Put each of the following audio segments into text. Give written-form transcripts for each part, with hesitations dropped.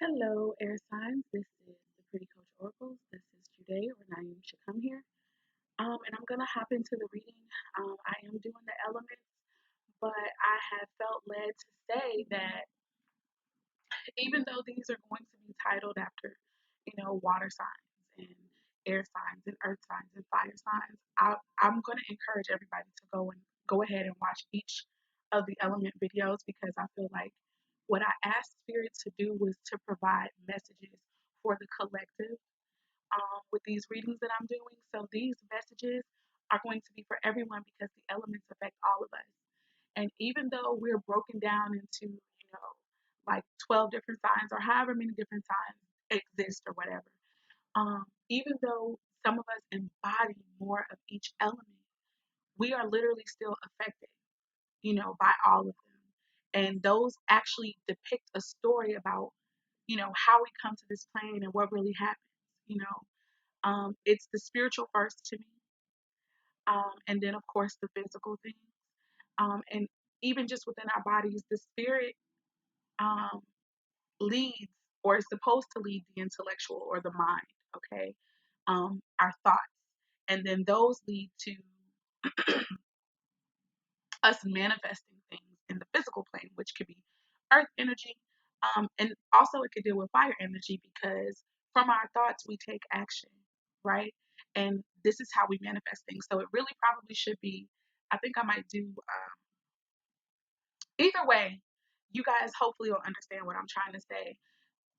Hello, air signs. This is the Pretty Coach Oracles. This is Juday, or Naeem should come here. And I'm gonna hop into the reading. I am doing the elements, but I have felt led to say that even though these are going to be titled after, water signs and air signs and earth signs and fire signs, I'm gonna encourage everybody to go ahead and watch each of the element videos because I feel like what I asked Spirit to do was to provide messages for the collective with these readings that I'm doing. So these messages are going to be for everyone because the elements affect all of us. And even though we're broken down into, like 12 different signs or however many different signs exist or whatever, even though some of us embody more of each element, we are literally still affected, by all of them. And those actually depict a story about, how we come to this plane and what really happens, you know. It's the spiritual first to me, and then of course the physical things, and even just within our bodies, the spirit um, leads or is supposed to lead the intellectual or the mind. Okay, our thoughts, and then those lead to us manifesting things in the physical plane, which could be earth energy, and also it could deal with fire energy because from our thoughts we take action, right? And this is how we manifest things. So it really probably should be. I think I might do either way. You guys hopefully will understand what I'm trying to say.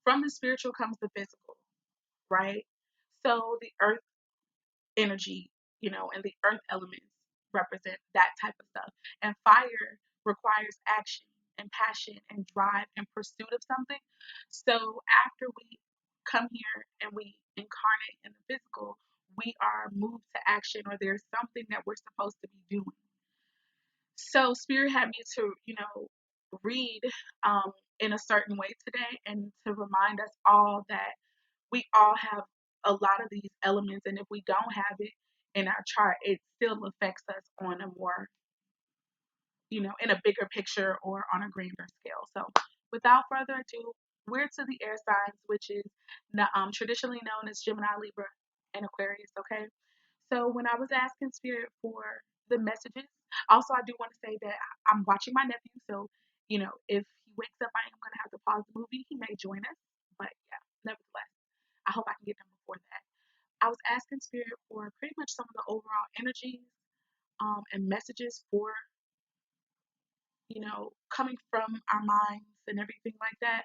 From the spiritual comes the physical, right? So the earth energy, and the earth elements represent that type of stuff. And fire requires action and passion and drive and pursuit of something. So after we come here and we incarnate in the physical, we are moved to action or there's something that we're supposed to be doing. So spirit had me to, read in a certain way today and to remind us all that we all have a lot of these elements, and if we don't have it in our chart, it still affects us on a more, in a bigger picture or on a grander scale. So, without further ado, we're to the air signs, which is traditionally known as Gemini, Libra, and Aquarius. Okay, so when I was asking Spirit for the messages, also I do want to say that I'm watching my nephew, so if he wakes up, I am gonna have to pause the movie. He may join us, but yeah, nevertheless, I hope I can get done before that. I was asking Spirit for pretty much some of the overall energies and messages for, coming from our minds and everything like that.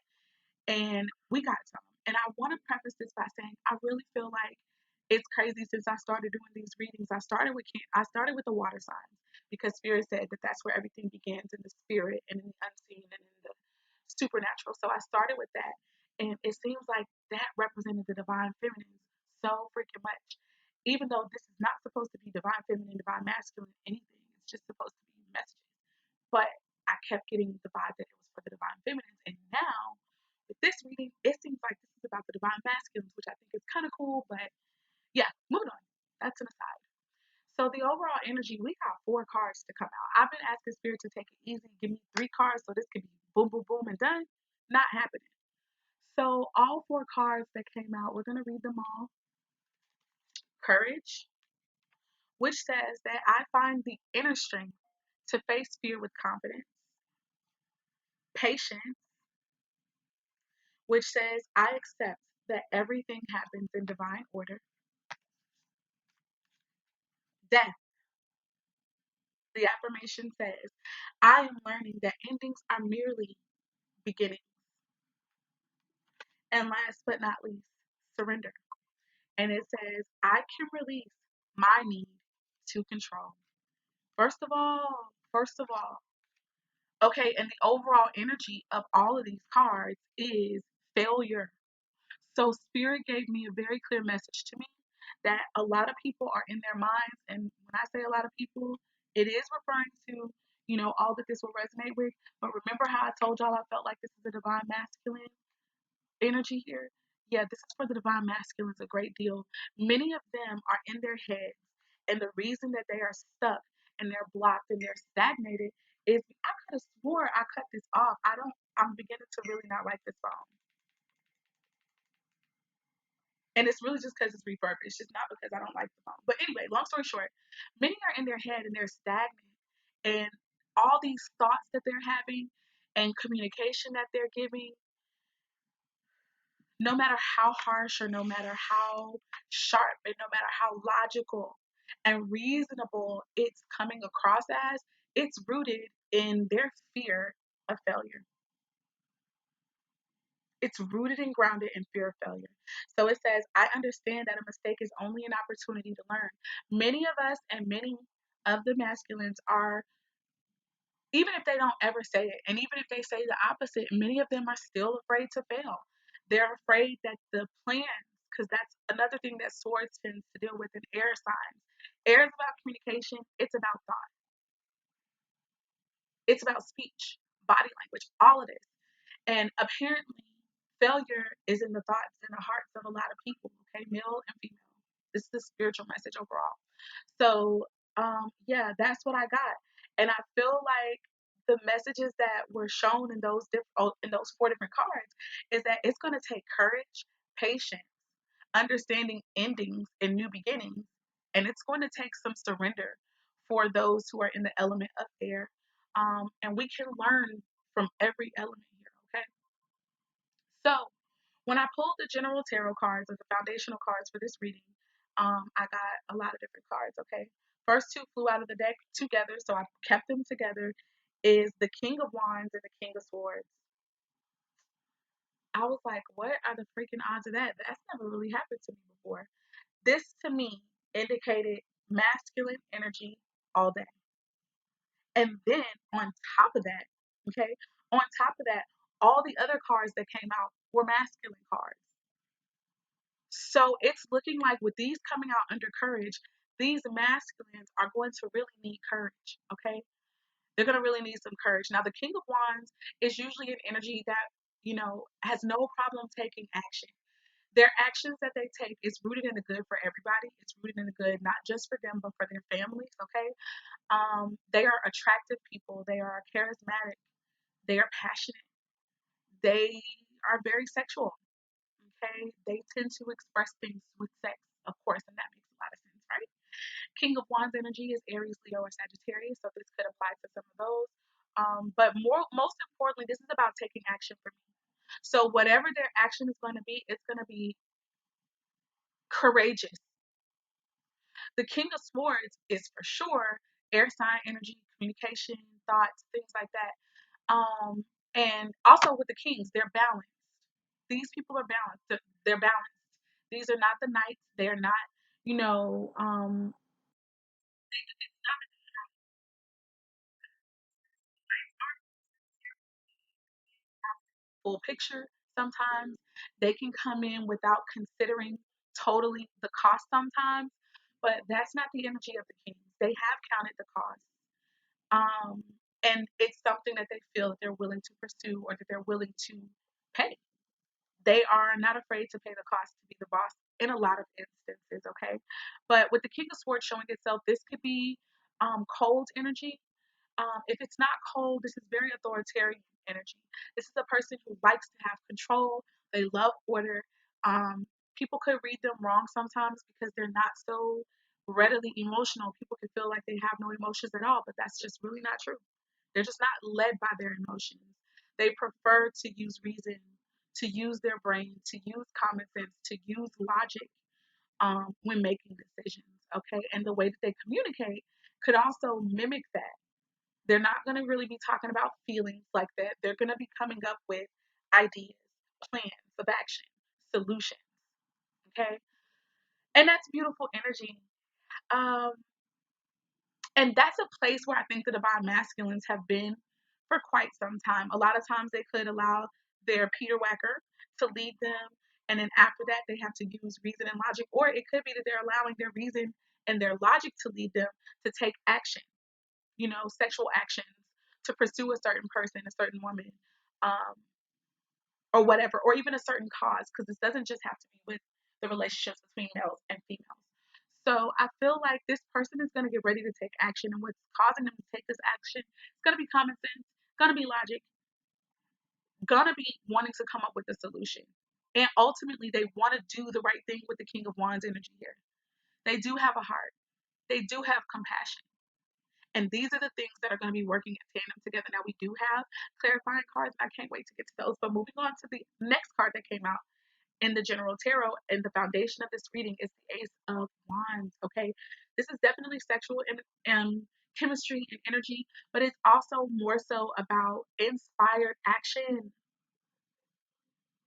And we got some. And I want to preface this by saying I really feel like it's crazy since I started doing these readings. I started with the water signs because Spirit said that that's where everything begins in the spirit and in the unseen and in the supernatural. So I started with that, and it seems like that represented the divine feminine so freaking much. Even though this is not supposed to be divine feminine, divine masculine, anything, it's just supposed to be messages. But I kept getting the vibe that it was for the divine feminines, and now with this reading, it seems like this is about the divine masculines, which I think is kind of cool. But yeah, moving on. That's an aside. So the overall energy, we got 4 cards to come out. I've been asking Spirit to take it easy, give me 3 cards, so this could be boom, boom, boom, and done. Not happening. So all 4 cards that came out, we're gonna read them all. Courage, which says that I find the inner strength to face fear with confidence. Patience, which says I accept that everything happens in divine order. Death, the affirmation says I am learning that endings are merely beginnings. And last but not least, surrender. And it says, I can release my need to control. First of all, okay, and the overall energy of all of these cards is failure. So Spirit gave me a very clear message to me that a lot of people are in their minds, and when I say a lot of people, it is referring to, all that this will resonate with. But remember how I told y'all I felt like this is a divine masculine energy here? Yeah, this is for the divine masculines a great deal. Many of them are in their heads, and the reason that they are stuck and they're blocked and they're stagnated is I could have swore I cut this off. I'm beginning to really not like this song. And it's really just because it's refurbished. It's not because I don't like the phone. But anyway, long story short, many are in their head and they're stagnant. And all these thoughts that they're having and communication that they're giving, no matter how harsh or no matter how sharp and no matter how logical and reasonable it's coming across as, it's rooted in their fear of failure. It's rooted and grounded in fear of failure. So it says, I understand that a mistake is only an opportunity to learn. Many of us and many of the masculines are, even if they don't ever say it, and even if they say the opposite, many of them are still afraid to fail. They're afraid that the plans, because that's another thing that swords tends to deal with in air signs. Air is about communication, it's about thought, it's about speech, body language, all of this. And apparently, failure is in the thoughts and the hearts of a lot of people, okay, male and female. This is a spiritual message overall. So, yeah, that's what I got. And I feel like the messages that were shown in those in those four different cards is that it's going to take courage, patience, understanding endings and new beginnings, and it's going to take some surrender for those who are in the element of air. And we can learn from every element here. Okay, so when I pulled the general tarot cards or the foundational cards for this reading, I got a lot of different cards. Okay, first two flew out of the deck together, so I kept them together. Is the King of Wands and the King of Swords. I was like, what are the freaking odds of that? That's never really happened to me before. This to me indicated masculine energy all day. And then on top of that, okay, on top of that, all the other cards that came out were masculine cards. So it's looking like with these coming out under courage, these masculines are going to really need courage, okay? They're going to really need some courage. Now, the King of Wands is usually an energy that, has no problem taking action. Their actions that they take is rooted in the good for everybody. It's rooted in the good, not just for them, but for their families, okay? They are attractive people. They are charismatic. They are passionate. They are very sexual. Okay, they tend to express things with sex, of course, and that makes a lot of sense, right? King of Wands energy is Aries, Leo, or Sagittarius, so this could apply to some of those. But most importantly, this is about taking action for me. So whatever their action is going to be, it's going to be courageous. The King of Swords is for sure air sign energy, communication, thoughts, things like that. And also with the Kings, they're balanced. These people are balanced. They're balanced. These are not the knights. They're not, you know, it's not a full picture sometimes. They can come in without considering totally the cost sometimes, but that's not the energy of the Kings. They have counted the cost. Um, and it's something that they feel that they're willing to pursue or that they're willing to pay. They are not afraid to pay the cost to be the boss in a lot of instances, okay? But with the King of Swords showing itself, this could be cold energy. If it's not cold, this is very authoritarian energy. This is a person who likes to have control. They love order. People could read them wrong sometimes because they're not so readily emotional. People can feel like they have no emotions at all, but that's just really not true. They're just not led by their emotions. They prefer to use reason, to use their brain, to use common sense, to use logic when making decisions. Okay, and the way that they communicate could also mimic that. They're not going to really be talking about feelings like that. They're going to be coming up with ideas, plans of action, solutions. Okay, and that's beautiful energy. Um, and that's a place where I think the divine masculines have been for quite some time. A lot of times they could allow their Peter Whacker to lead them, and then after that they have to use reason and logic, or it could be that they're allowing their reason and their logic to lead them to take action, sexual actions, to pursue a certain person, a certain woman, um, or whatever, or even a certain cause, because this doesn't just have to be with the relationships between males and females. So I feel like this person is going to get ready to take action, and what's causing them to take this action is going to be common sense, going to be logic, going to be wanting to come up with a solution. And ultimately, they want to do the right thing with the King of Wands energy here. They do have a heart. They do have compassion. And these are the things that are going to be working in tandem together. Now, we do have clarifying cards, and I can't wait to get to those. But moving on to the next card that came out in the general tarot, and the foundation of this reading is the Ace of Wands. Okay, this is definitely sexual and chemistry and energy, but it's also more so about inspired action,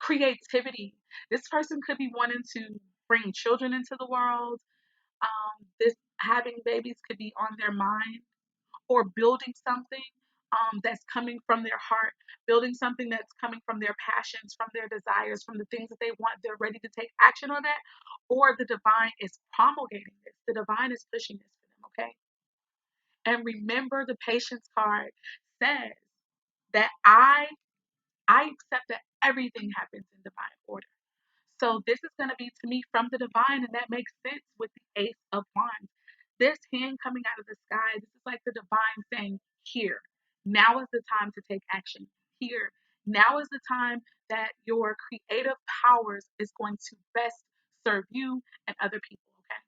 creativity. This person could be wanting to bring children into the world. This having babies could be on their mind, or building something that's coming from their heart, building something that's coming from their passions, from their desires, from the things that they want. They're ready to take action on that, or the divine is promulgating this. The divine is pushing this for them, okay? And remember, the patience card says that I accept that everything happens in divine order. So this is going to be to me from the divine, and that makes sense with the Ace of Wands. This hand coming out of the sky, this is like the divine saying, here, now is the time to take action. Here, now is the time that your creative powers is going to best serve you and other people, okay?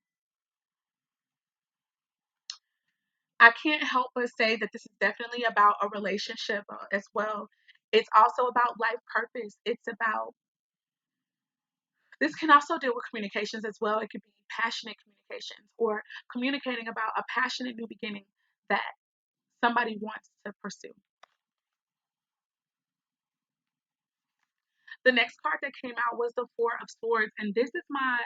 I can't help but say that this is definitely about a relationship as well. It's also about life purpose. It's about, this can also deal with communications as well. It could be passionate communications, or communicating about a passionate new beginning that somebody wants to pursue. The next card that came out was the Four of Swords, and this is my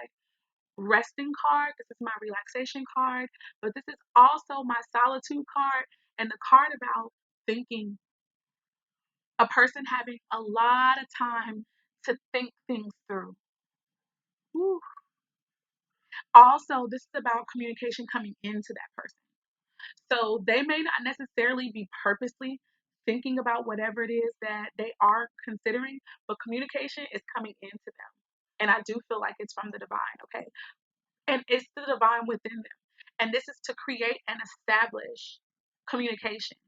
resting card. This is my relaxation card, but this is also my solitude card, and the card about thinking, a person having a lot of time to think things through. Whew. Also, this is about communication coming into that person. So they may not necessarily be purposely thinking about whatever it is that they are considering, but communication is coming into them. And I do feel like it's from the divine, okay? And it's the divine within them. And this is to create and establish communication,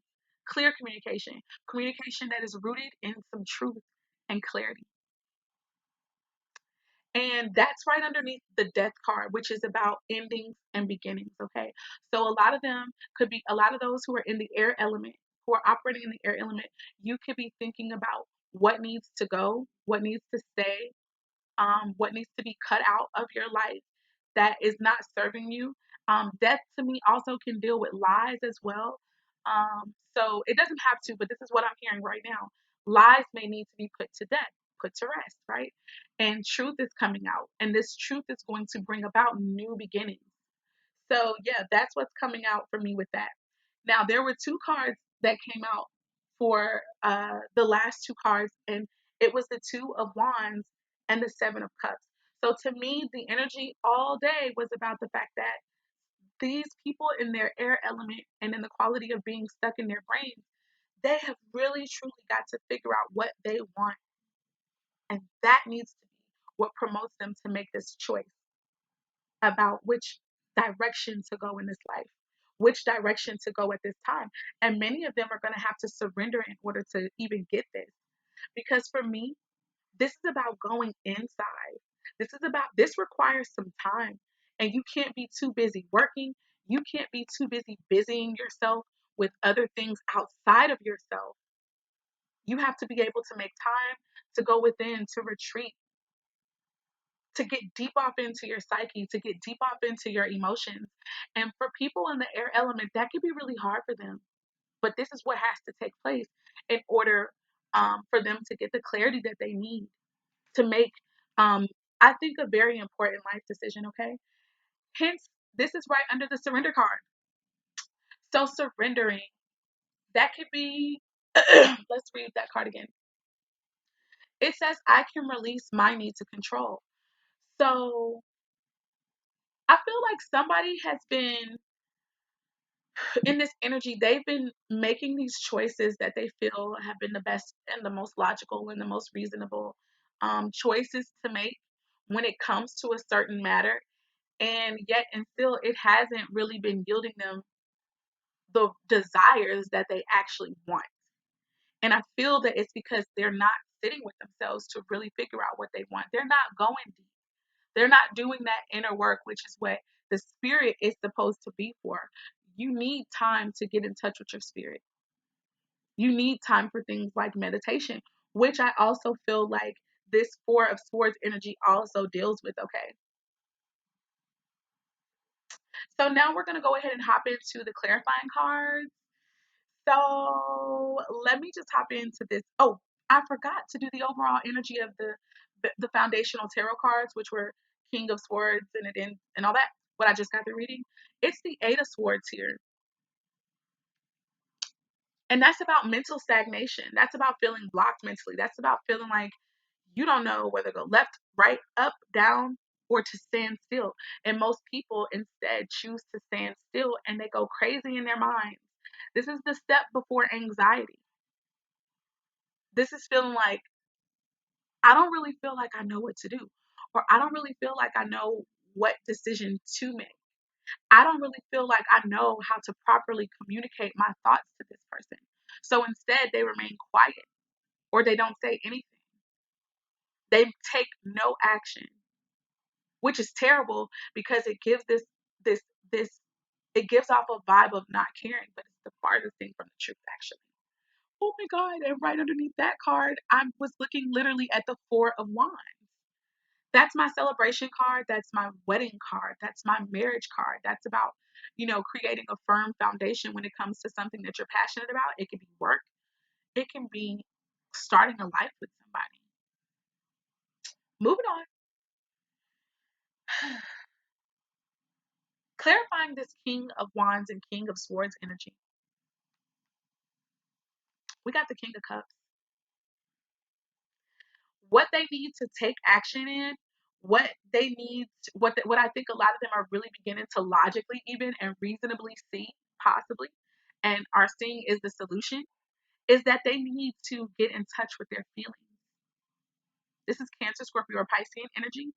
clear communication, communication that is rooted in some truth and clarity. And that's right underneath the death card, which is about endings and beginnings. Okay. So a lot of them could be, a lot of those who are in the air element, who are operating in the air element, you could be thinking about what needs to go, what needs to stay, what needs to be cut out of your life that is not serving you. Death to me also can deal with lies as well. So it doesn't have to, but this is what I'm hearing right now. Lies may need to be put to death, put to rest, right? And truth is coming out, and this truth is going to bring about new beginnings. So yeah, that's what's coming out for me with that. Now there were two cards that came out for the last two cards, and it was the Two of Wands and the Seven of Cups. So to me, the energy all day was about the fact that these people in their air element and in the quality of being stuck in their brains, they have really truly got to figure out what they want. And that needs to be what promotes them to make this choice about which direction to go in this life, which direction to go at this time. And many of them are going to have to surrender in order to even get this. Because for me, this is about going inside. This requires some time. And you can't be too busy working. You can't be too busy busying yourself with other things outside of yourself. You have to be able to make time to go within, to retreat, to get deep off into your psyche, to get deep off into your emotions. And for people in the air element, that can be really hard for them. But this is what has to take place in order for them to get the clarity that they need to make, um, I think, a very important life decision, okay? Hence, this is right under the surrender card. So, surrendering, that could be, let's read that card again. It says, I can release my need to control. So, I feel like somebody has been in this energy, they've been making these choices that they feel have been the best and the most logical and the most reasonable choices to make when it comes to a certain matter. And yet, and still, it hasn't really been yielding them the desires that they actually want. And I feel that it's because they're not sitting with themselves to really figure out what they want. They're not going deep. They're not doing that inner work, which is what the spirit is supposed to be for. You need time to get in touch with your spirit. You need time for things like meditation, which I also feel like this Four of Swords energy also deals with. Okay. So now we're going to go ahead and hop into the clarifying cards. So let me just hop into this. Oh, I forgot to do the overall energy of the foundational tarot cards, which were King of Swords and all that. What I just got through reading. It's the Eight of Swords here. And that's about mental stagnation. That's about feeling blocked mentally. That's about feeling like you don't know whether to go left, right, up, down, or to stand still. And most people instead choose to stand still and they go crazy in their minds. This is the step before anxiety. This is feeling like, I don't really feel like I know what to do, or I don't really feel like I know what decision to make. I don't really feel like I know how to properly communicate my thoughts to this person. So instead, they remain quiet or they don't say anything. They take no action, which is terrible because it gives this this it gives off a vibe of not caring, but it's the farthest thing from the truth actually. Oh my god, and right underneath that card, I was looking literally at the Four of Wands. That's my celebration card, that's my wedding card, that's my marriage card. That's about, creating a firm foundation when it comes to something that you're passionate about. It can be work, it can be starting a life with somebody. Moving on. Clarifying this King of Wands and King of Swords energy. We got the King of Cups. What they need to take action in, what they need, what I think a lot of them are really beginning to logically even and reasonably see, possibly, and are seeing is the solution, is that they need to get in touch with their feelings. This is Cancer, Scorpio, or Piscean energy.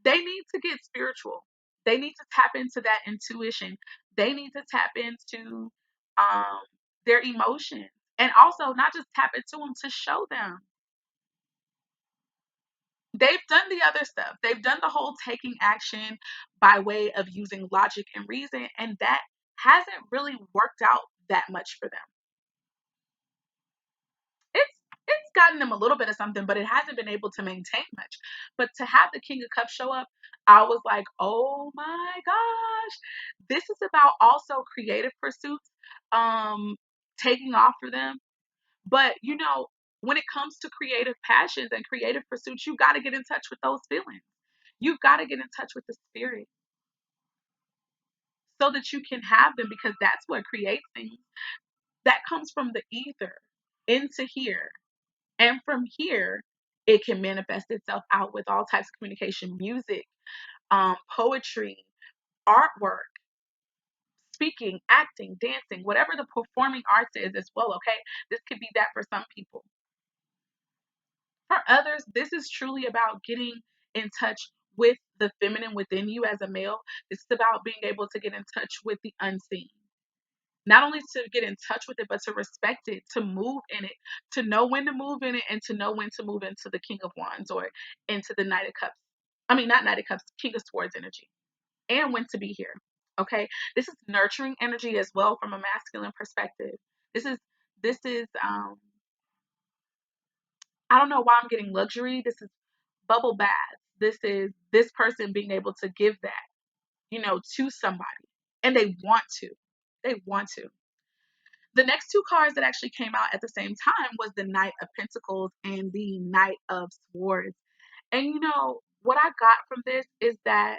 They need to get spiritual. They need to tap into that intuition. They need to tap into um, their emotions. And also, not just tap into them, to show them. They've done the other stuff. They've done the whole taking action by way of using logic and reason, and that hasn't really worked out that much for them. It's gotten them a little bit of something, but it hasn't been able to maintain much. But to have the King of Cups show up, I was like, oh my gosh, this is about also creative pursuits, taking off for them. But when it comes to creative passions and creative pursuits, you got to get in touch with those feelings. You've got to get in touch with the spirit so that you can have them, because that's what creates things. That comes from the ether into here. And from here, it can manifest itself out with all types of communication, music, poetry, artwork, speaking, acting, dancing, whatever the performing arts is as well. Okay. This could be that for some people. For others, this is truly about getting in touch with the feminine within you as a male. This is about being able to get in touch with the unseen. Not only to get in touch with it, but to respect it, to move in it, to know when to move in it, and to know when to move into the King of Wands or into the Knight of Cups. I mean, not Knight of Cups, King of Swords energy, and when to be here. Okay, this is nurturing energy as well from a masculine perspective. This is I don't know why I'm getting luxury. This is bubble baths. This is this person being able to give that, to somebody, and they want to. They want to. The next two cards that actually came out at the same time was the Knight of Pentacles and the Knight of Swords. And what I got from this is that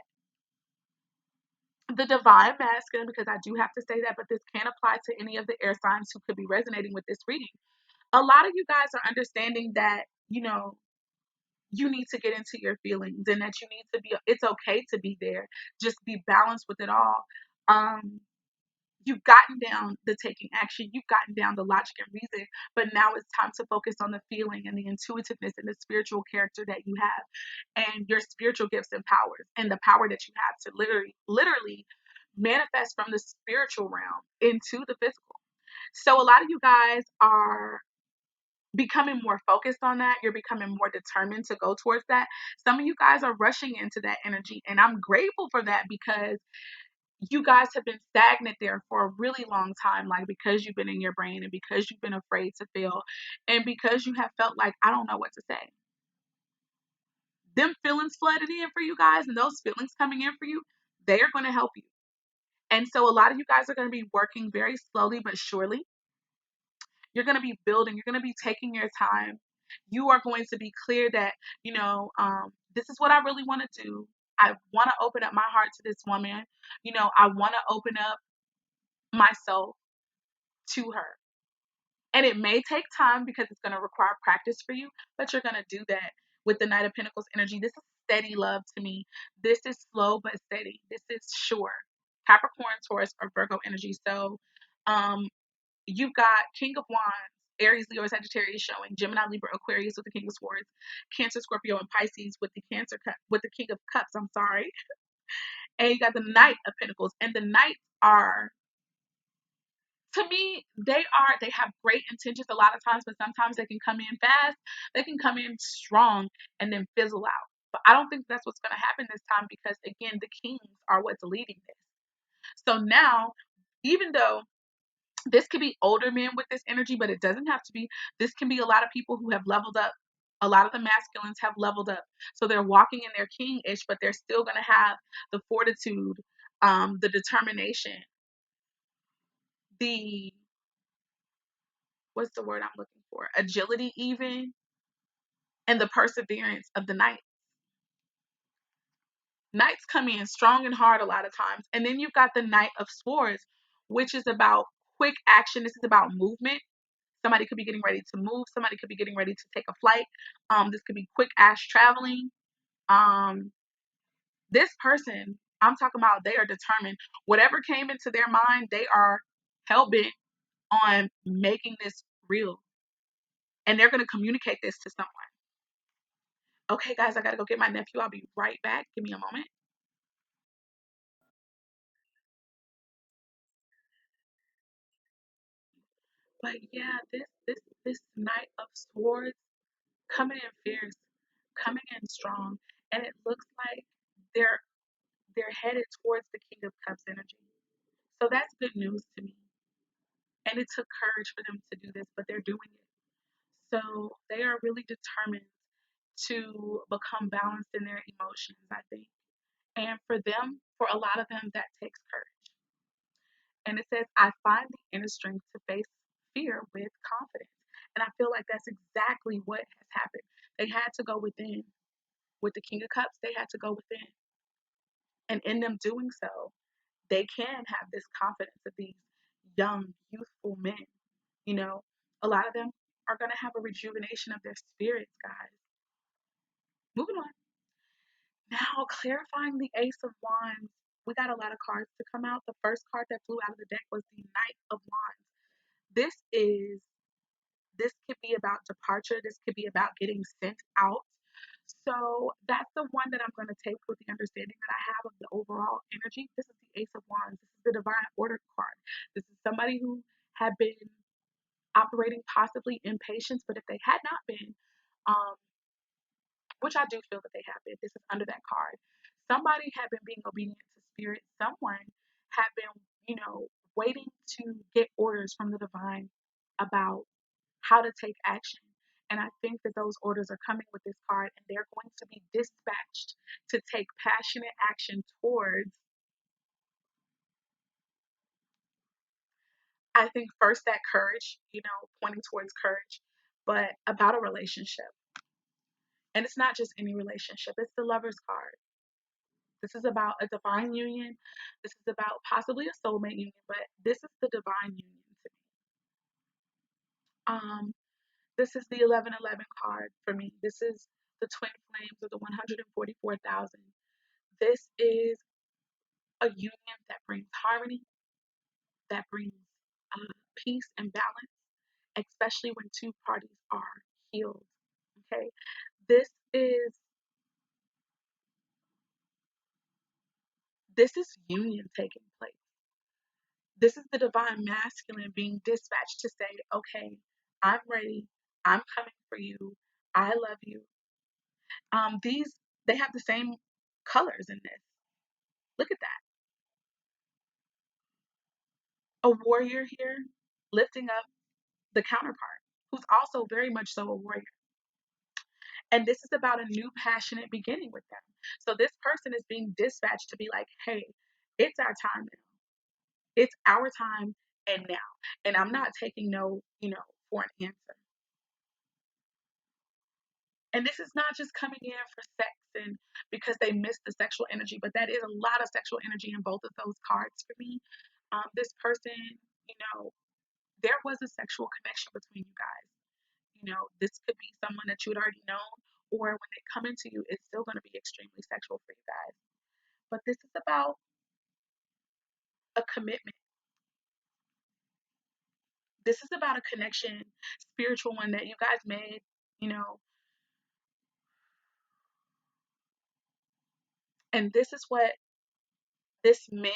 the divine masculine, because I do have to say that, but this can apply to any of the air signs who could be resonating with this reading. A lot of you guys are understanding that, you need to get into your feelings and that you need to be, it's okay to be there. Just be balanced with it all. Um, You've gotten down the taking action, you've gotten down the logic and reason, but now it's time to focus on the feeling and the intuitiveness and the spiritual character that you have and your spiritual gifts and powers and the power that you have to literally manifest from the spiritual realm into the physical. So a lot of you guys are becoming more focused on that. You're becoming more determined to go towards that. Some of you guys are rushing into that energy, and I'm grateful for that because you guys have been stagnant there for a really long time, like because you've been in your brain and because you've been afraid to feel and because you have felt like, I don't know what to say. Them feelings flooded in for you guys, and those feelings coming in for you, they are going to help you. And so a lot of you guys are going to be working very slowly but surely. You're going to be building, you're going to be taking your time. You are going to be clear that, this is what I really want to do. I want to open up my heart to this woman. I want to open up myself to her. And it may take time because it's going to require practice for you, but you're going to do that with the Knight of Pentacles energy. This is steady love to me. This is slow but steady. This is sure. Capricorn, Taurus, or Virgo energy. So you've got King of Wands, Aries, Leo, Sagittarius showing, Gemini, Libra, Aquarius with the King of Swords, Cancer, Scorpio, and Pisces with the with the King of Cups. I'm sorry. And you got the Knight of Pentacles. And the Knights are, to me, they have great intentions a lot of times, but sometimes they can come in fast, they can come in strong and then fizzle out. But I don't think that's what's going to happen this time because, again, the kings are what's leading this. So now, even though this could be older men with this energy, but it doesn't have to be. This can be a lot of people who have leveled up. A lot of the masculines have leveled up. So they're walking in their king-ish, but they're still going to have the fortitude, the determination, the, what's the word I'm looking for? Agility even, and the perseverance of the knight. Knights come in strong and hard a lot of times. And then you've got the Knight of Swords, which is about quick action. This is about movement. Somebody could be getting ready to move. Somebody could be getting ready to take a flight. This could be quick ass traveling. This person, I'm talking about, they are determined. Whatever came into their mind, they are hell bent on making this real. And they're going to communicate this to someone. Okay, guys, I got to go get my nephew. I'll be right back. Give me a moment. But yeah, this Knight of Swords coming in fierce, coming in strong, and it looks like they're they're headed towards the King of Cups energy. So that's good news to me. And it took courage for them to do this, but they're doing it. So they are really determined to become balanced in their emotions, I think. And for them, for a lot of them, that takes courage. And it says, I find the inner strength to face fear with confidence. And I feel like that's exactly what has happened. They had to go within. With the King of Cups, they had to go within. And in them doing so, they can have this confidence of these young, youthful men. You know, a lot of them are going to have a rejuvenation of their spirits, guys. Moving on. Now, clarifying the Ace of Wands. We got a lot of cards to come out. The first card that flew out of the deck was the Knight of Wands. This is this could be about departure. This could be about getting sent out. So that's the one that I'm going to take with the understanding that I have of the overall energy. This is the Ace of Wands. This is the Divine Order card. This is somebody who had been operating possibly in patience, but if they had not been, um, which I do feel that they have been, this is under that card. Somebody had been being obedient to spirit. Someone had been, waiting to get orders from the divine about how to take action. And I think that those orders are coming with this card, and they're going to be dispatched to take passionate action towards, I think, first that courage, pointing towards courage, but about a relationship. And it's not just any relationship, it's the Lover's card. This is about a divine union. This is about possibly a soulmate union, but this is the divine union to me. This is the 1111 card for me. This is the twin flames of the 144,000. This is a union that brings harmony, that brings peace and balance, especially when two parties are healed. Okay, this is this is union taking place. This is the divine masculine being dispatched to say, okay, I'm ready. I'm coming for you. I love you. These, they have the same colors in this. Look at that. A warrior here lifting up the counterpart, who's also very much so a warrior. And this is about a new passionate beginning with them. So this person is being dispatched to be like, hey, it's our time now. It's our time and now. And I'm not taking no, for an answer. And this is not just coming in for sex and because they missed the sexual energy, but that is a lot of sexual energy in both of those cards for me. This person, you know, there was a sexual connection between you guys. This could be someone that you had already known, or when they come into you, it's still going to be extremely sexual for you guys. But this is about a commitment. This is about a connection, spiritual one that you guys made, you know, and this is what this man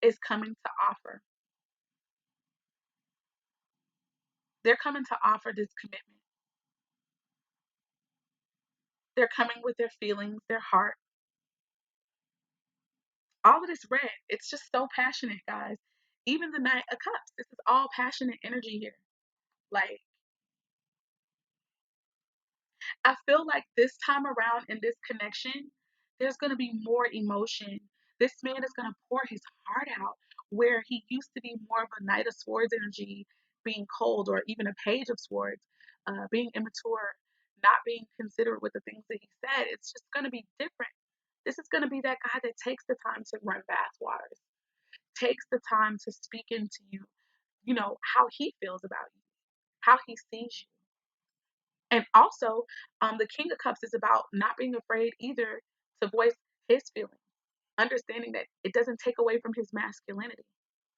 is coming to offer. They're coming to offer this commitment. They're coming with their feelings, their heart, all of this red. It's just so passionate, guys. Even the Knight of Cups, this is all passionate energy here. Like, I feel like this time around in this connection, there's going to be more emotion. This man is going to pour his heart out where he used to be more of a Knight of Swords energy, being cold, or even a Page of Swords, being immature, not being considerate with the things that he said. It's just going to be different. This is going to be that guy that takes the time to run bath waters, takes the time to speak into you, how he feels about you, how he sees you. And also, the King of Cups is about not being afraid either to voice his feelings, understanding that it doesn't take away from his masculinity,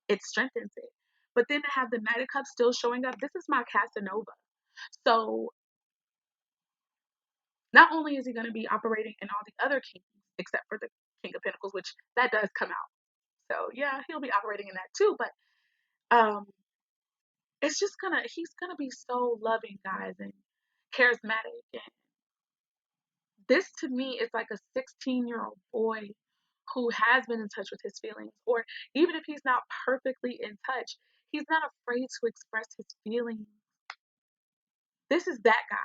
it strengthens it. But then to have the Knight of Cups still showing up, this is my Casanova. So not only is he going to be operating in all the other kings, except for the King of Pentacles, which that does come out. So yeah, he'll be operating in that too. But um, it's just he's gonna be so loving, guys, and charismatic. And this to me is like a 16-year-old boy who has been in touch with his feelings, or even if he's not perfectly in touch, he's not afraid to express his feelings. This is that guy.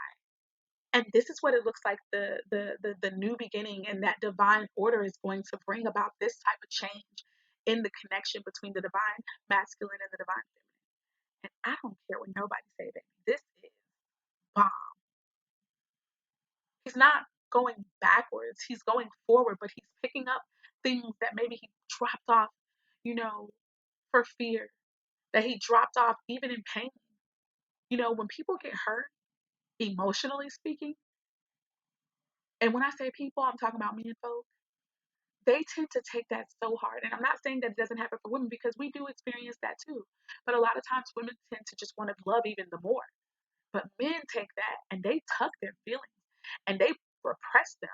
And this is what it looks like the new beginning and that divine order is going to bring about this type of change in the connection between the divine masculine and the divine feminine. And I don't care what nobody say, baby. This is bomb. He's not going backwards. He's going forward, but he's picking up things that maybe he dropped off, you know, for fear, that he dropped off even in pain. When people get hurt, emotionally speaking, and when I say people, I'm talking about men folk, they tend to take that so hard. And I'm not saying that it doesn't happen for women because we do experience that too. But a lot of times women tend to just want to love even the more. But men take that and they tuck their feelings and they repress them.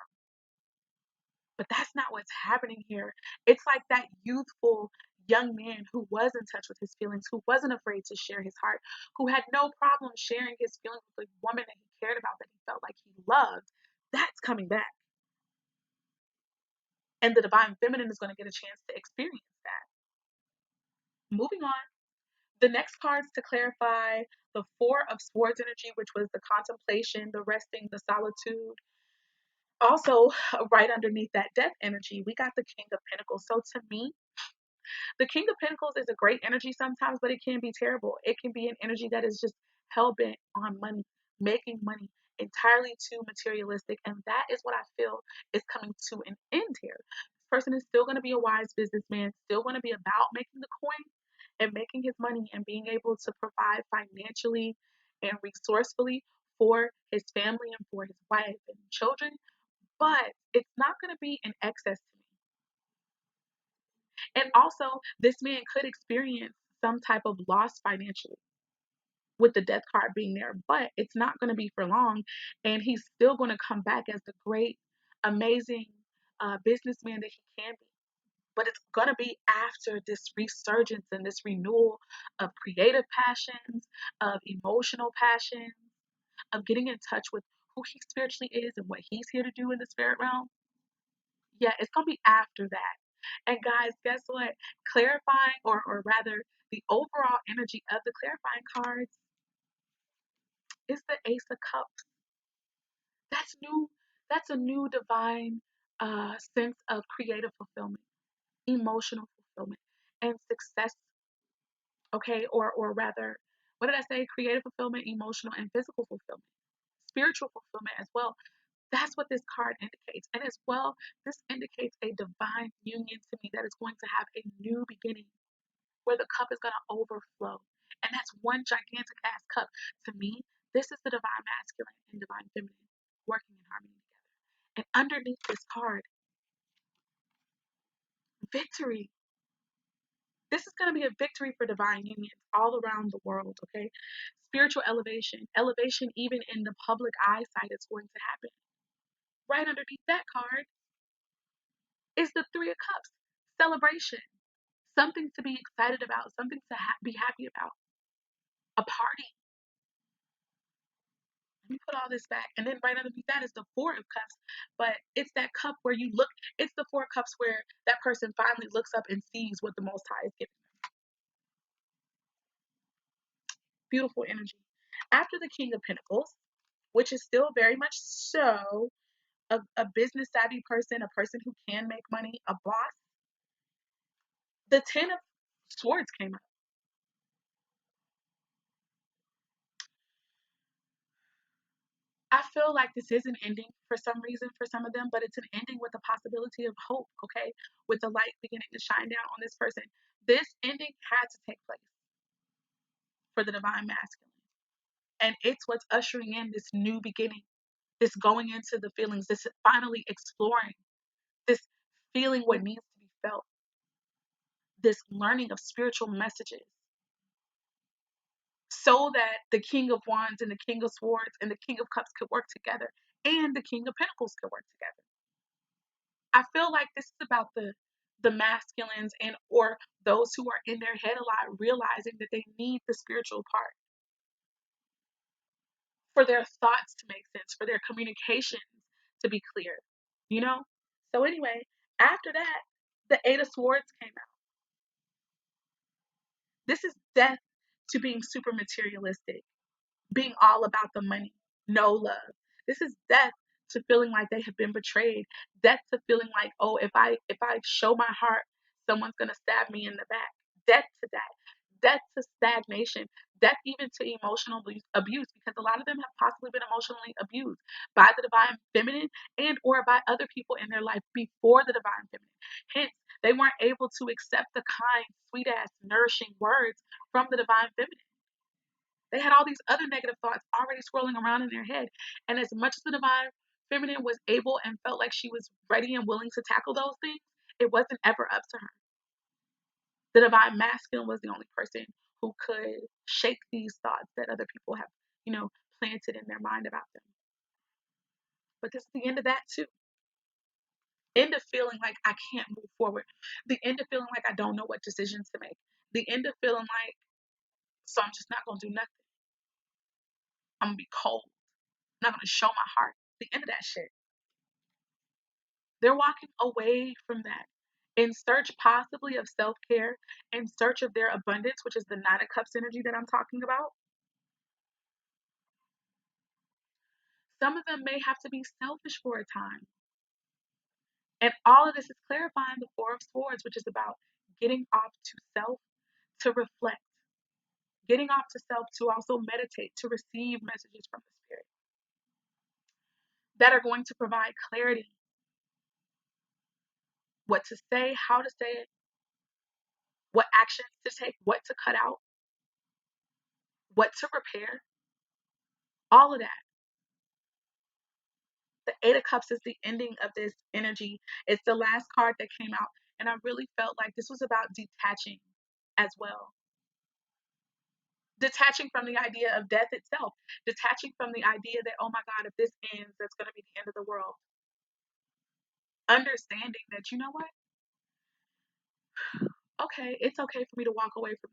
But that's not what's happening here. It's like that youthful young man who was in touch with his feelings, who wasn't afraid to share his heart, who had no problem sharing his feelings with a woman that he cared about, that he felt like he loved. That's coming back. And the divine feminine is going to get a chance to experience that. Moving on. The next cards to clarify: the Four of Swords energy, which was the contemplation, the resting, the solitude. Also, right underneath that death energy, we got the King of Pentacles. So to me, the King of Pentacles is a great energy sometimes, but it can be terrible. It can be an energy that is just hell bent on money, making money, entirely too materialistic. And that is what I feel is coming to an end here. This person is still going to be a wise businessman, still going to be about making the coin and making his money and being able to provide financially and resourcefully for his family and for his wife and children. But it's not going to be in excess to me. And also, this man could experience some type of loss financially with the death card being there, but it's not going to be for long. And he's still going to come back as the great, amazing businessman that he can be. But it's going to be after this resurgence and this renewal of creative passions, of emotional passions, of getting in touch with who he spiritually is and what he's here to do in the spirit realm, yeah, it's going to be after that. And guys, guess what? Clarifying, or rather, the overall energy of the clarifying cards is the Ace of Cups. That's new. That's a new divine sense of creative fulfillment, emotional fulfillment, and success. Okay, or rather, what did I say? Creative fulfillment, emotional, and physical fulfillment, spiritual fulfillment as well. That's what this card indicates. And as well, this indicates a divine union to me that is going to have a new beginning where the cup is going to overflow. And that's one gigantic ass cup. To me, this is the divine masculine and divine feminine working in harmony together. And underneath this card, victory. This is going to be a victory for divine unions all around the world, okay? Spiritual elevation, elevation even in the public eyesight is going to happen. Right underneath that card is the Three of Cups, celebration, something to be excited about, something to be happy about, a party. Let me put all this back. And then right underneath that is the Four of Cups. But it's that cup where you look, it's the Four of Cups where that person finally looks up and sees what the Most High is giving. Beautiful energy. After the King of Pentacles, which is still very much so a business savvy person, a person who can make money, a boss, the Ten of Swords came up. I feel like this is an ending for some reason for some of them, but it's an ending with a possibility of hope, okay? With the light beginning to shine down on this person. This ending had to take place for the divine masculine. And it's what's ushering in this new beginning, this going into the feelings, this finally exploring, this feeling what needs to be felt, this learning of spiritual messages, so that the King of Wands and the King of Swords and the King of Cups could work together and the King of Pentacles could work together. I feel like this is about the masculines and or those who are in their head a lot realizing that they need the spiritual part for their thoughts to make sense, for their communications to be clear, you know? So anyway, after that, the Eight of Swords came out. This is death to being super materialistic, being all about the money, no love. This is death to feeling like they have been betrayed. Death to feeling like, oh, if I show my heart, someone's gonna stab me in the back. Death to that. Death to stagnation. Death even to emotional abuse, because a lot of them have possibly been emotionally abused by the divine feminine and or by other people in their life before the divine feminine. Hence, they weren't able to accept the kind, sweet ass, nourishing words from the divine feminine. They had all these other negative thoughts already swirling around in their head. And as much as the divine feminine was able and felt like she was ready and willing to tackle those things, it wasn't ever up to her. The divine masculine was the only person who could shake these thoughts that other people have, planted in their mind about them. But this is the end of that too. End of feeling like I can't move forward. The end of feeling like I don't know what decisions to make. The end of feeling like, so I'm just not going to do nothing. I'm going to be cold. I'm not going to show my heart. The end of that shit. They're walking away from that in search possibly of self care, in search of their abundance, which is the Nine of Cups energy that I'm talking about. Some of them may have to be selfish for a time. And all of this is clarifying the Four of Swords, which is about getting off to self, to reflect, getting off to self, to also meditate, to receive messages from the Spirit that are going to provide clarity, what to say, how to say it, what actions to take, what to cut out, what to repair, all of that. The Eight of Cups is the ending of this energy. It's the last card that came out. And I really felt like this was about detaching as well. Detaching from the idea of death itself. Detaching from the idea that, oh my God, if this ends, that's going to be the end of the world. Understanding that, you know what? Okay, it's okay for me to walk away from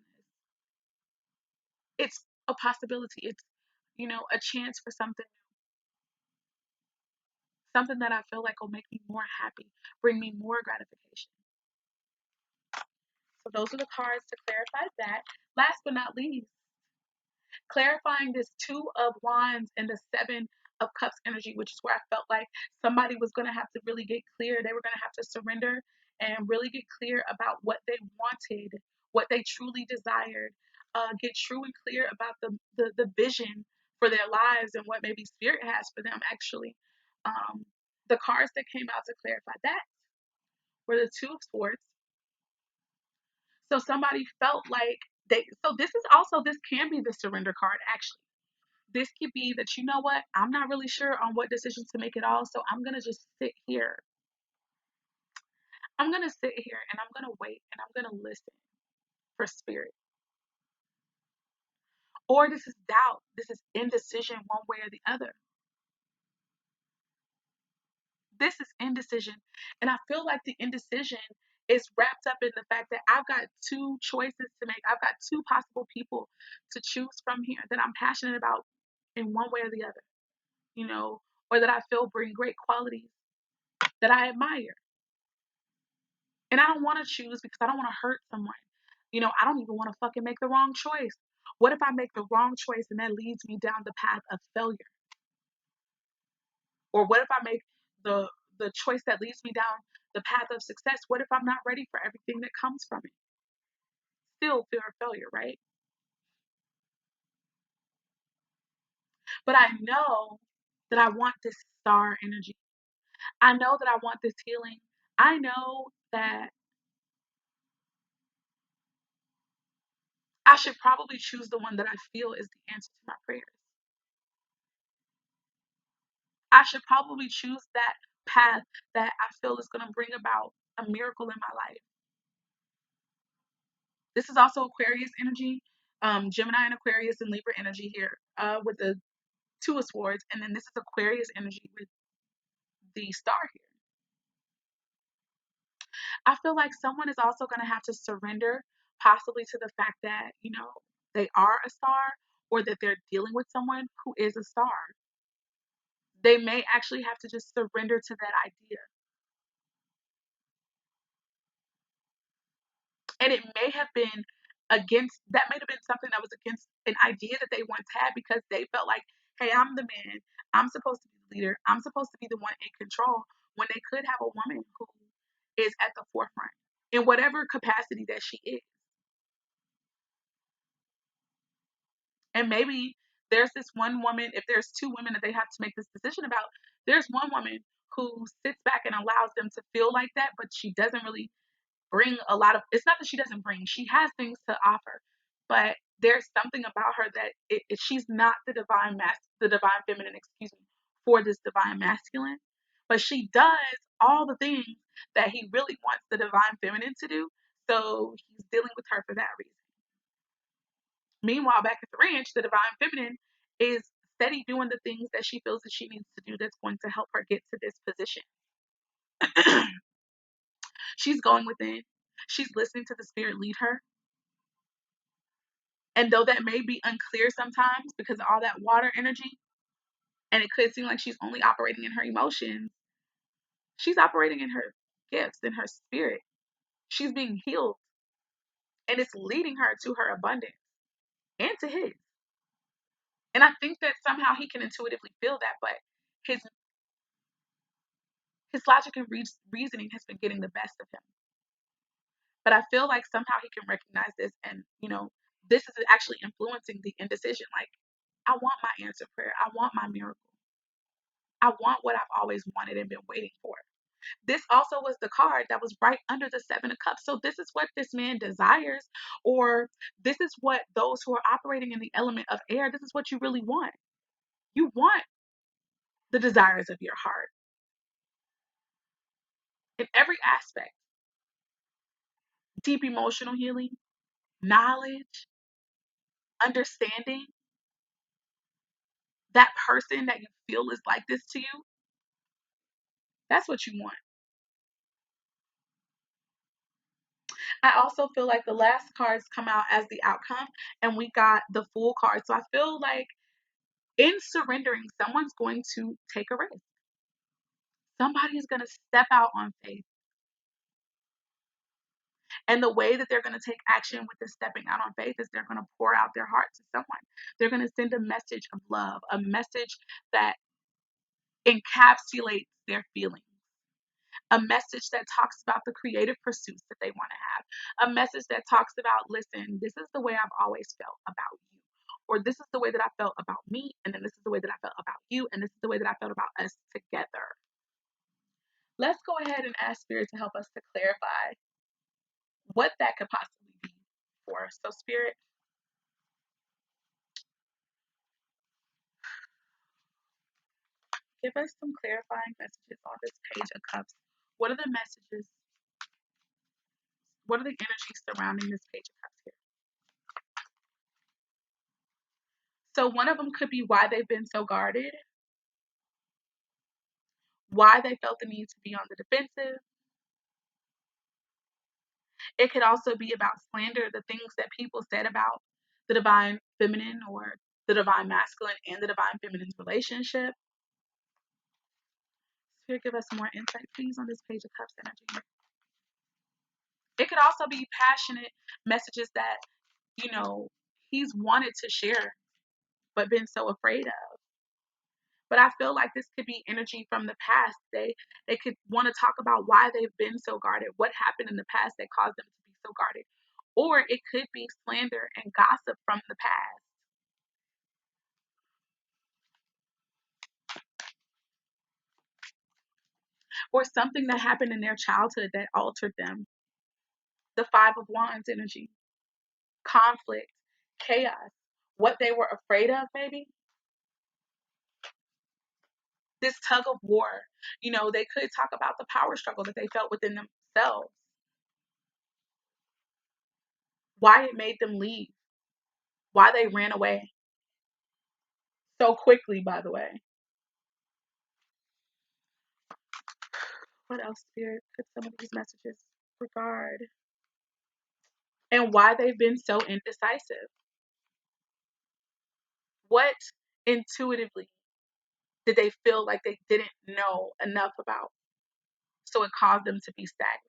this. It's a possibility. It's, a chance for something that I feel like will make me more happy, bring me more gratification. So those are the cards to clarify that. Last but not least, clarifying this Two of Wands and the Seven of Cups energy, which is where I felt like somebody was going to have to really get clear. They were going to have to surrender and really get clear about what they wanted, what they truly desired, get true and clear about the vision for their lives and what maybe spirit has for them, actually. Um, the cards that came out to clarify that were the Two of Swords. So somebody felt like so this can be the surrender card, actually. This could be that, you know what, I'm not really sure on what decisions to make at all, so I'm going to just sit here. I'm going to sit here and I'm going to wait and I'm going to listen for spirit. Or this is doubt. This is indecision one way or the other. This is indecision. And I feel like the indecision is wrapped up in the fact that I've got two choices to make. I've got two possible people to choose from here that I'm passionate about in one way or the other, or that I feel bring great qualities that I admire. And I don't want to choose because I don't want to hurt someone. I don't even want to fucking make the wrong choice. What if I make the wrong choice and that leads me down the path of failure? Or what if I make the the choice that leads me down the path of success? What if I'm not ready for everything that comes from it? Still fear of failure, right? But I know that I want this star energy. I know that I want this healing. I know that I should probably choose the one that I feel is the answer to my prayers. I should probably choose that path that I feel is going to bring about a miracle in my life. This is also Aquarius energy, Gemini and Aquarius and Libra energy here with the Two of Swords. And then this is Aquarius energy with the star here. I feel like someone is also going to have to surrender possibly to the fact that, they are a star or that they're dealing with someone who is a star. They may actually have to just surrender to that idea. And it may have been that may have been something that was against an idea that they once had because they felt like, hey, I'm the man. I'm supposed to be the leader. I'm supposed to be the one in control when they could have a woman who is at the forefront in whatever capacity that she is. And maybe there's this one woman, if there's two women that they have to make this decision about, there's one woman who sits back and allows them to feel like that, but she doesn't really bring a lot of, it's not that she doesn't bring, she has things to offer, but there's something about her that she's not the divine feminine, excuse me, for this divine masculine, but she does all the things that he really wants the divine feminine to do. So he's dealing with her for that reason. Meanwhile, back at the ranch, the divine feminine is steady doing the things that she feels that she needs to do that's going to help her get to this position. She's going within. She's listening to the spirit lead her. And though that may be unclear sometimes because of all that water energy, and it could seem like she's only operating in her emotions, she's operating in her gifts, in her spirit. She's being healed. And it's leading her to her abundance and to his. And I think that somehow he can intuitively feel that, but his his logic and reasoning has been getting the best of him. But I feel like somehow he can recognize this, and this is actually influencing the indecision. Like, I want my answer prayer. I want my miracle. I want what I've always wanted and been waiting for. This also was the card that was right under the Seven of Cups. So this is what this man desires, or this is what those who are operating in the element of air, this is what you really want. You want the desires of your heart in every aspect. Deep emotional healing, knowledge, understanding that person that you feel is like this to you. That's what you want. I also feel like the last cards come out as the outcome, and we got the Fool card. So I feel like In surrendering, someone's going to take a risk. Somebody's going to step out on faith. And the way that they're going to take action with this stepping out on faith is they're going to pour out their heart to someone. They're going to send a message of love, a message that encapsulates their feelings, a message that talks about the creative pursuits that they want to have, a message that talks about, listen, this is the way I've always felt about you, or this is the way that I felt about me, and then this is the way that I felt about you, and this is the way that I felt about us together. Let's go ahead and ask Spirit to help us to clarify what that could possibly be for us. So, Spirit, give us some clarifying messages on this Page of Cups. What are the messages? What are the energies surrounding this Page of Cups here? So one of them could be why they've been so guarded, why they felt the need to be on the defensive. It could also be about slander, the things that people said about the divine feminine or the divine masculine and the divine feminine's relationship. Spirit, give us more insight, please, on this Page of Cups energy. It could also be passionate messages that, he's wanted to share, but been so afraid of. But I feel like this could be energy from the past. They could want to talk about why they've been so guarded, what happened in the past that caused them to be so guarded. Or it could be slander and gossip from the past. Or something that happened in their childhood that altered them. The Five of Wands energy. Conflict, chaos, what they were afraid of, maybe. This tug of war. They could talk about the power struggle that they felt within themselves. Why it made them leave. Why they ran away. So quickly, by the way. What else, Spirit, could some of these messages regard? And why they've been so indecisive. What intuitively did they feel like they didn't know enough about? So it caused them to be stagnant.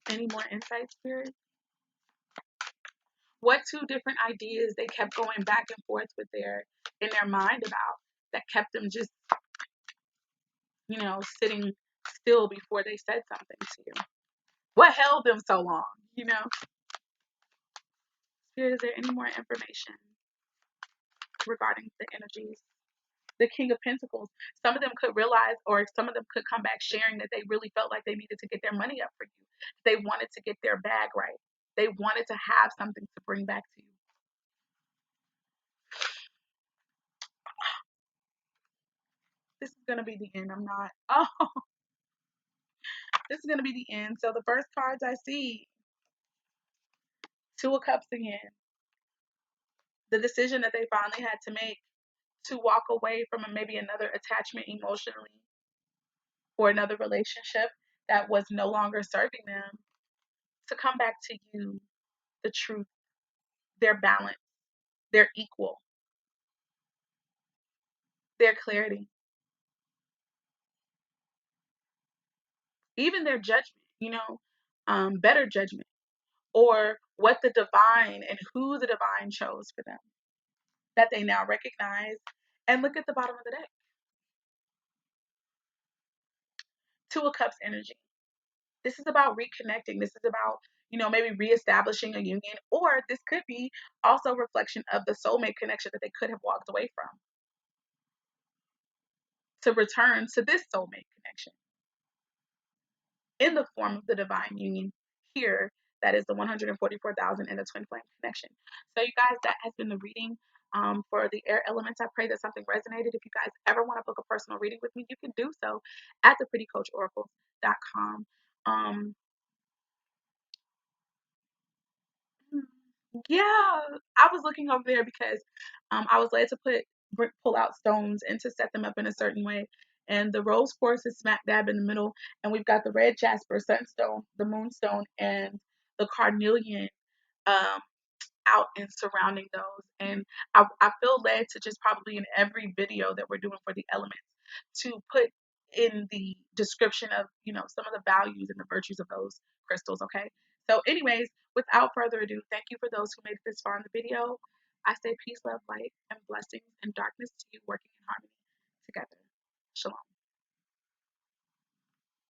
Any more insight, Spirit? What two different ideas they kept going back and forth with in their mind about that kept them just, sitting still before they said something to you? What held them so long, Spirit, is there any more information regarding the energies? The King of Pentacles, some of them could realize, or some of them could come back sharing that they really felt like they needed to get their money up for you. They wanted to get their bag right. They wanted to have something to bring back to you. This is going to be the end. I'm not. Oh, this is going to be the end. So the first cards I see, Two of Cups again. The decision that they finally had to make to walk away from maybe another attachment emotionally or another relationship that was no longer serving them, to come back to you, the truth, their balance, their equal, their clarity, even their judgment, better judgment, or what the divine and who the divine chose for them that they now recognize. And look at the bottom of the deck. Two of Cups energy. This is about reconnecting. This is about, maybe reestablishing a union, or this could be also a reflection of the soulmate connection that they could have walked away from to return to this soulmate connection in the form of the divine union here. That is the 144,000 and the twin flame connection. So you guys, that has been the reading for the air elements. I pray that something resonated. If you guys ever want to book a personal reading with me, you can do so at theprettycoachoracle.com. Yeah, I was looking over there because I was led to pull out stones and to set them up in a certain way. And the rose quartz is smack dab in the middle, and we've got the red jasper, sunstone, the moonstone, and the carnelian, um, out and surrounding those. And I feel led to just probably in every video that we're doing for the elements to put in the description of, some of the values and the virtues of those crystals, okay? So anyways, without further ado, thank you for those who made it this far in the video. I say peace, love, light, and blessings and darkness to you working